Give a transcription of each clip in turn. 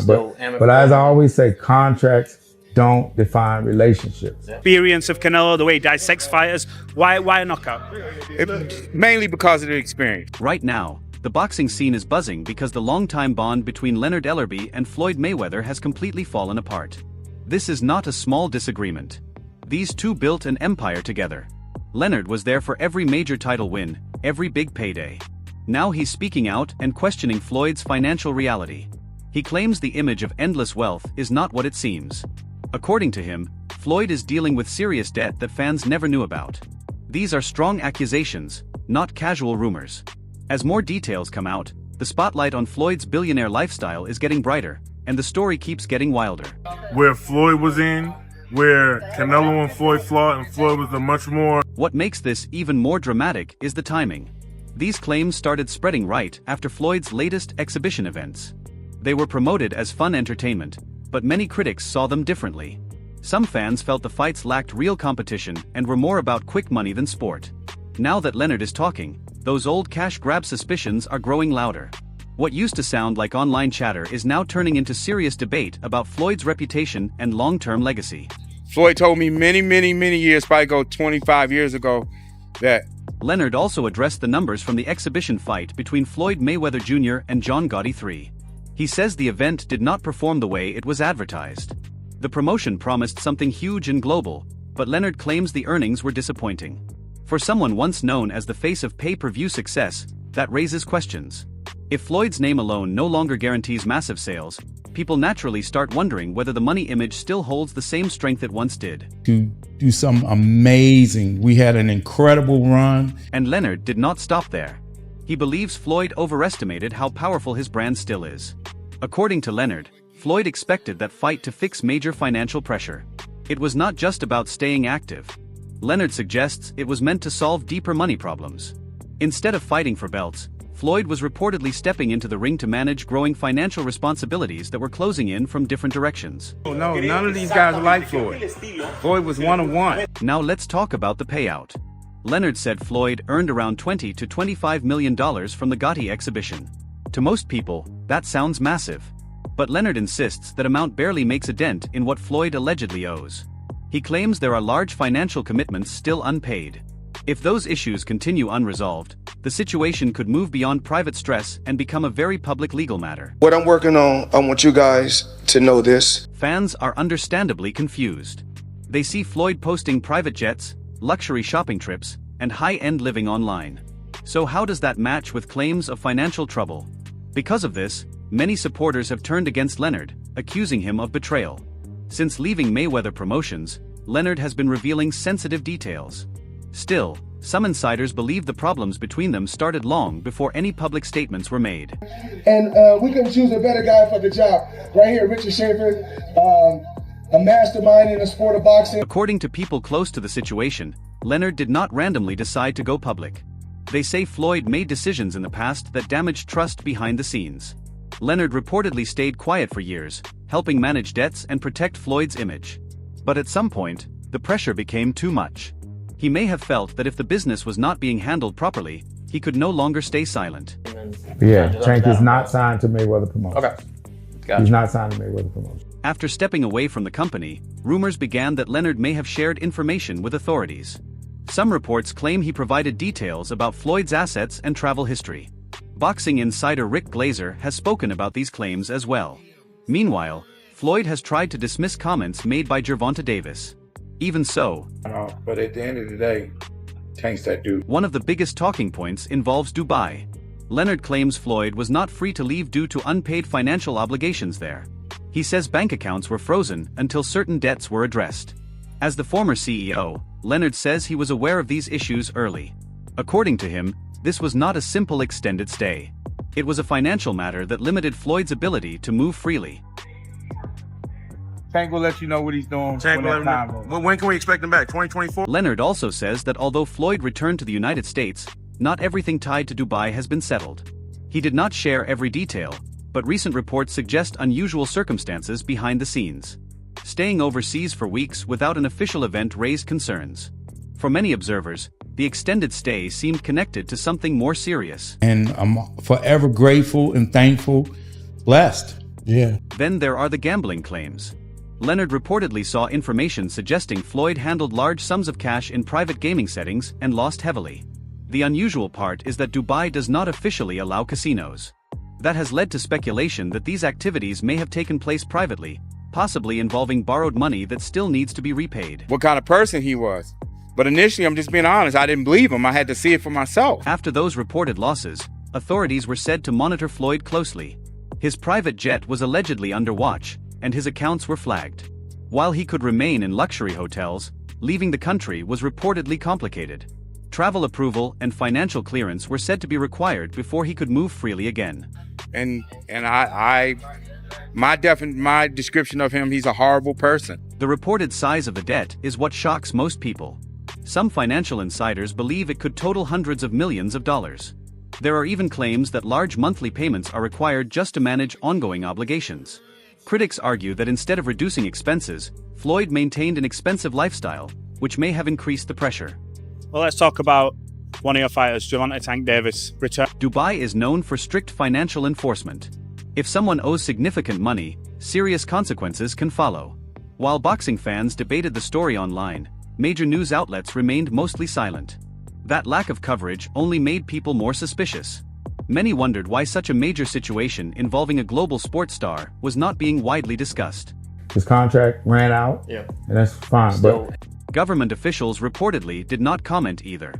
But as I always say, contracts don't define relationships. Experience of Canelo, the way he dissects fighters. Why a knockout? Mainly because of the experience. Right now, the boxing scene is buzzing because the longtime bond between Leonard Ellerbe and Floyd Mayweather has completely fallen apart. This is not a small disagreement. These two built an empire together. Leonard was there for every major title win, every big payday. Now he's speaking out and questioning Floyd's financial reality. He claims the image of endless wealth is not what it seems. According to him, Floyd is dealing with serious debt that fans never knew about. These are strong accusations, not casual rumors. As more details come out, the spotlight on Floyd's billionaire lifestyle is getting brighter, and the story keeps getting wilder. Where Floyd was in, where Canelo and Floyd fought, and Floyd was a much more... What makes this even more dramatic is the timing. These claims started spreading right after Floyd's latest exhibition events. They were promoted as fun entertainment, but many critics saw them differently. Some fans felt the fights lacked real competition and were more about quick money than sport. Now that Leonard is talking, those old cash grab suspicions are growing louder. What used to sound like online chatter is now turning into serious debate about Floyd's reputation and long-term legacy. Floyd told me many years, probably 25 years ago, that Leonard also addressed the numbers from the exhibition fight between Floyd Mayweather Jr. and John Gotti III. He says the event did not perform the way it was advertised. The promotion promised something huge and global, but Leonard claims the earnings were disappointing. For someone once known as the face of pay-per-view success, that raises questions. If Floyd's name alone no longer guarantees massive sales, people naturally start wondering whether the money image still holds the same strength it once did. To do something amazing. We had an incredible run. And Leonard did not stop there. He believes Floyd overestimated how powerful his brand still is. According to Leonard, Floyd expected that fight to fix major financial pressure. It was not just about staying active. Leonard suggests it was meant to solve deeper money problems. Instead of fighting for belts, Floyd was reportedly stepping into the ring to manage growing financial responsibilities that were closing in from different directions. no, none of these guys are like Floyd. Floyd was one of one. Now let's talk about the payout. Leonard said Floyd earned around $20 to $25 million from the Gotti exhibition. To most people, that sounds massive. But Leonard insists that amount barely makes a dent in what Floyd allegedly owes. He claims there are large financial commitments still unpaid. If those issues continue unresolved, the situation could move beyond private stress and become a very public legal matter. What I'm working on, I want you guys to know this. Fans are understandably confused. They see Floyd posting private jets, luxury shopping trips, and high-end living online. So how does that match with claims of financial trouble? Because of this, many supporters have turned against Leonard, accusing him of betrayal. Since leaving Mayweather Promotions, Leonard has been revealing sensitive details. Still, some insiders believe the problems between them started long before any public statements were made. And we couldn't choose a better guy for the job. Right here, Richard, a mastermind in the sport of boxing. According to people close to the situation, Leonard did not randomly decide to go public. They say Floyd made decisions in the past that damaged trust behind the scenes. Leonard reportedly stayed quiet for years, helping manage debts and protect Floyd's image. But at some point, the pressure became too much. He may have felt that if the business was not being handled properly, he could no longer stay silent. Yeah, Tank is not signed to Mayweather Promotions. Okay. Gotcha. He's not signed to Mayweather Promotions. After stepping away from the company, rumors began that Leonard may have shared information with authorities. Some reports claim he provided details about Floyd's assets and travel history. Boxing insider Rick Glazer has spoken about these claims as well. Meanwhile, Floyd has tried to dismiss comments made by Gervonta Davis. Even so, But at the end of the day, Tank's that dude. one of the biggest talking points involves Dubai. Leonard claims Floyd was not free to leave due to unpaid financial obligations there. He says bank accounts were frozen until certain debts were addressed. As the former CEO, Leonard says he was aware of these issues early. According to him, this was not a simple extended stay. It was a financial matter that limited Floyd's ability to move freely. Tank will let you know what he's doing Tank, when that time comes. when can we expect him back? 2024? Leonard also says that although Floyd returned to the United States, not everything tied to Dubai has been settled. He did not share every detail, but recent reports suggest unusual circumstances behind the scenes. Staying overseas for weeks without an official event raised concerns. For many observers, the extended stay seemed connected to something more serious. And I'm forever grateful and thankful, blessed Yeah. Then there are the gambling claims. Leonard reportedly saw information suggesting Floyd handled large sums of cash in private gaming settings and lost heavily. The unusual part is that Dubai does not officially allow casinos. That has led to speculation that these activities may have taken place privately, possibly involving borrowed money that still needs to be repaid. What kind of person he was. But initially, I'm just being honest, I didn't believe him. I had to see it for myself. After those reported losses, authorities were said to monitor Floyd closely. His private jet was allegedly under watch, and his accounts were flagged. While he could remain in luxury hotels, leaving the country was reportedly complicated. Travel approval and financial clearance were said to be required before he could move freely again. My description of him, he's a horrible person. The reported size of the debt is what shocks most people. Some financial insiders believe it could total hundreds of millions of dollars. There are even claims that large monthly payments are required just to manage ongoing obligations. Critics argue that instead of reducing expenses, Floyd maintained an expensive lifestyle, which may have increased the pressure. Well, let's talk about one of your fighters, Gervonta Tank Davis. Dubai is known for strict financial enforcement. If someone owes significant money, serious consequences can follow. While boxing fans debated the story online, major news outlets remained mostly silent. That lack of coverage only made people more suspicious. Many wondered why such a major situation involving a global sports star was not being widely discussed. His contract ran out, and that's fine. But government officials reportedly did not comment either.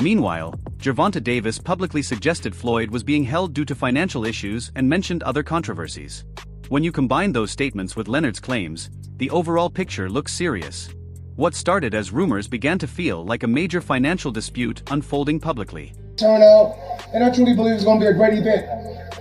Meanwhile, Gervonta Davis publicly suggested Floyd was being held due to financial issues and mentioned other controversies. When you combine those statements with Leonard's claims, the overall picture looks serious. What started as rumors began to feel like a major financial dispute unfolding publicly. Turnout, and I truly believe it's going to be a great event.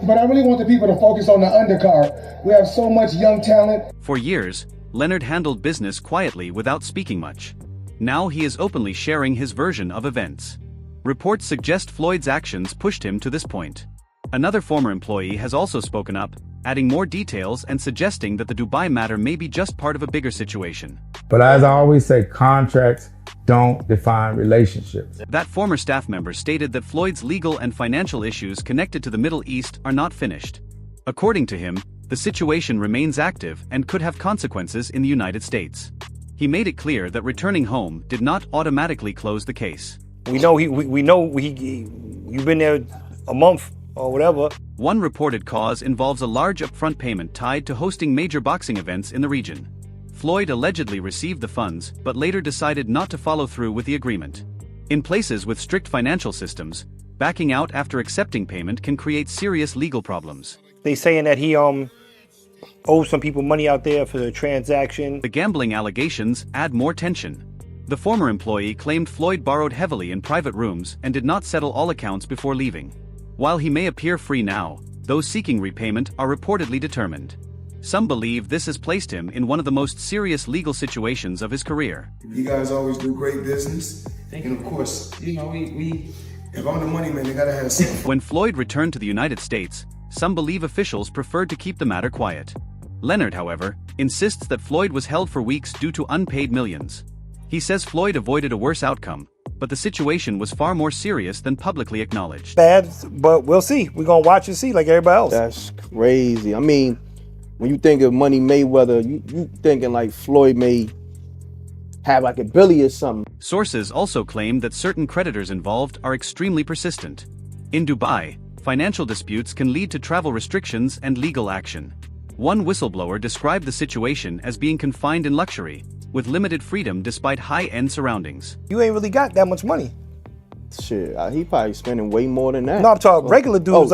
But I really want the people to focus on the undercard. We have so much young talent. For years, Leonard handled business quietly without speaking much. Now he is openly sharing his version of events. Reports suggest Floyd's actions pushed him to this point. Another former employee has also spoken up, adding more details and suggesting that the Dubai matter may be just part of a bigger situation. But as I always say, contracts don't define relationships. That former staff member stated that Floyd's legal and financial issues connected to the Middle East are not finished. According to him, the situation remains active and could have consequences in the United States. He made it clear that returning home did not automatically close the case. You've been there a month or whatever. One reported cause involves a large upfront payment tied to hosting major boxing events in the region. Floyd allegedly received the funds, but later decided not to follow through with the agreement. In places with strict financial systems, backing out after accepting payment can create serious legal problems. They saying that he owes some people money out there for the transaction. The gambling allegations add more tension. The former employee claimed Floyd borrowed heavily in private rooms and did not settle all accounts before leaving. While he may appear free now, those seeking repayment are reportedly determined. Some believe this has placed him in one of the most serious legal situations of his career. You guys always do great business. And of course, if I'm the money man, they gotta have something. When Floyd returned to the United States, some believe officials preferred to keep the matter quiet. Leonard, however, insists that Floyd was held for weeks due to unpaid millions. He says Floyd avoided a worse outcome, but the situation was far more serious than publicly acknowledged. Bad, but we'll see. We're gonna watch and see like everybody else. That's crazy. I mean, when you think of Money Mayweather, you thinking like Floyd may have like a Billy or something. Sources also claim that certain creditors involved are extremely persistent. In Dubai, financial disputes can lead to travel restrictions and legal action. One whistleblower described the situation as being confined in luxury, with limited freedom despite high-end surroundings. You ain't really got that much money. Shit, he probably spending way more than that. No, I'm talking regular dudes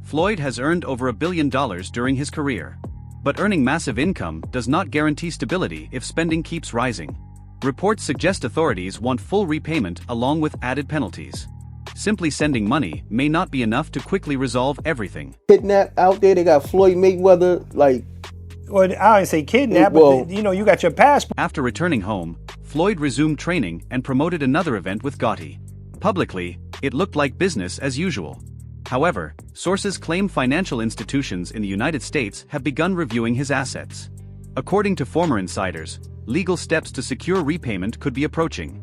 Floyd has earned over $1 billion during his career. But earning massive income does not guarantee stability if spending keeps rising. Reports suggest authorities want full repayment along with added penalties. Simply sending money may not be enough to quickly resolve everything. Kidnap out there, they got Floyd Mayweather, like... Well, I didn't say kidnap, but you got your passport. After returning home, Floyd resumed training and promoted another event with Gotti. Publicly, it looked like business as usual. However, sources claim financial institutions in the United States have begun reviewing his assets. According to former insiders, legal steps to secure repayment could be approaching.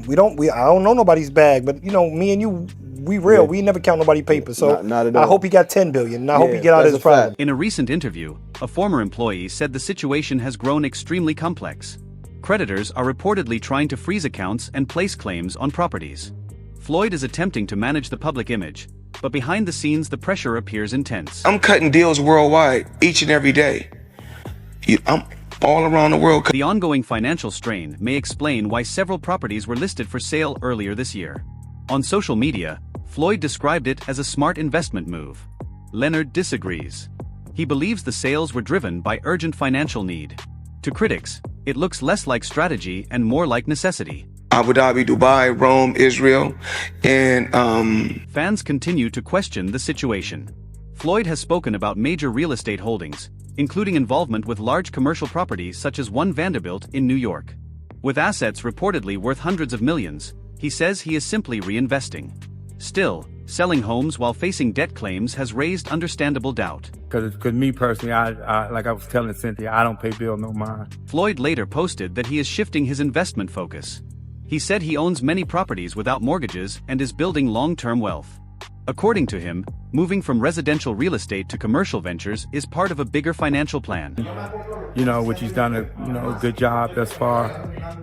I don't know nobody's bag, but me and you we real. We never count nobody paper. So Not at I all. hope he got 10 billion. And I hope he Yeah, get out of that's his a fact. problem. In a recent interview, a former employee said the situation has grown extremely complex. Creditors are reportedly trying to freeze accounts and place claims on properties. Floyd is attempting to manage the public image, but behind the scenes the pressure appears intense. I'm cutting deals worldwide each and every day. I'm all around the world. The ongoing financial strain may explain why several properties were listed for sale earlier this year. On social media, Floyd described it as a smart investment move. Leonard disagrees. He believes the sales were driven by urgent financial need. To critics, it looks less like strategy and more like necessity. Abu Dhabi, Dubai, Rome, Israel, and Fans continue to question the situation. Floyd has spoken about major real estate holdings, including involvement with large commercial properties such as One Vanderbilt in New York. With assets reportedly worth hundreds of millions, he says he is simply reinvesting. Still, selling homes while facing debt claims has raised understandable doubt. Because me personally, I like I was telling Cynthia, I don't pay bill no mind. Floyd later posted that he is shifting his investment focus. He said he owns many properties without mortgages and is building long-term wealth. According to him, moving from residential real estate to commercial ventures is part of a bigger financial plan. You know, which he's done a good job thus far.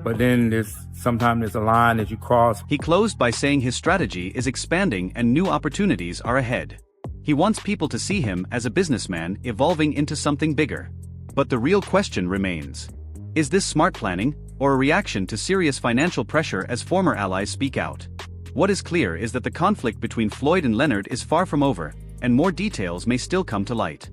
But then sometimes there's a line that you cross. He closed by saying his strategy is expanding and new opportunities are ahead. He wants people to see him as a businessman evolving into something bigger. But the real question remains. Is this smart planning, or a reaction to serious financial pressure as former allies speak out? What is clear is that the conflict between Floyd and Leonard is far from over, and more details may still come to light.